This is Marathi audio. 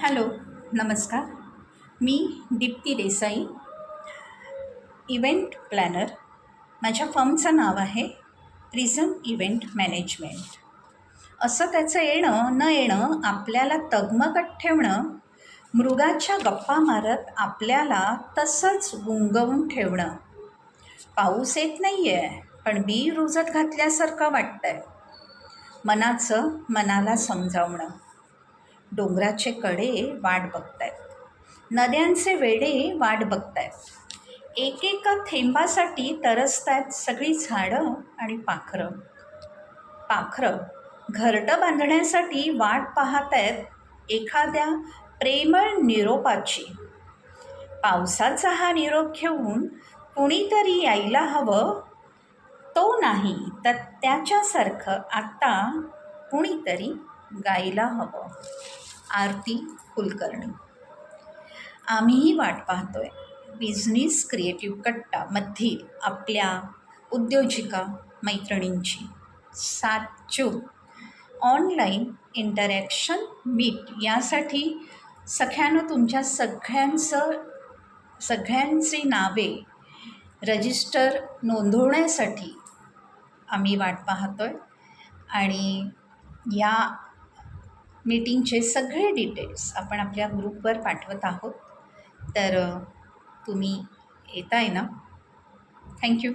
हॅलो, नमस्कार. मी दीप्ती देसाई, इव्हेंट प्लॅनर. माझ्या फर्मचं नाव आहे प्रिझम इव्हेंट मॅनेजमेंट. असं त्याचं येणं न येणं आपल्याला तगमगत ठेवणं, मृगाच्या गप्पा मारत आपल्याला तसंच गुंगवून ठेवणं. पाऊस येत नाही आहे, पण बी रुजत घातल्यासारखं वाटतंय. मनाचं मनाला समजावणं. डोंगराचे कडे वाट बघतायत, नद्यांचे वेडे वाट बघतायत, एकेका थेंबासाठी तरसतायत सगळी झाडं आणि पाखरं. पाखरं घरटं बांधण्यासाठी वाट पाहतायत एखाद्या प्रेमळ निरोपाची. पावसाचा हा निरोप घेऊन कुणीतरी यायला हवं, तो नाही तर त्याच्यासारखं आता कुणीतरी गायला हवं. आरती कुलकर्णी. आम्हीही वाट पाहतोय बिझनेस क्रिएटिव्ह कट्टामधील आपल्या उद्योजिका मैत्रिणींची. 7 जून ऑनलाईन इंटरॅक्शन मीट यासाठी सख्यानं तुमच्या सगळ्यांची नावे रजिस्टर नोंदवण्यासाठी आम्ही वाट पाहतोय आणि या मीटिंगचे सगळे डिटेल्स आपण आपल्या ग्रुपवर पाठवत आहोत. तर तुम्ही येताय ना? थँक्यू.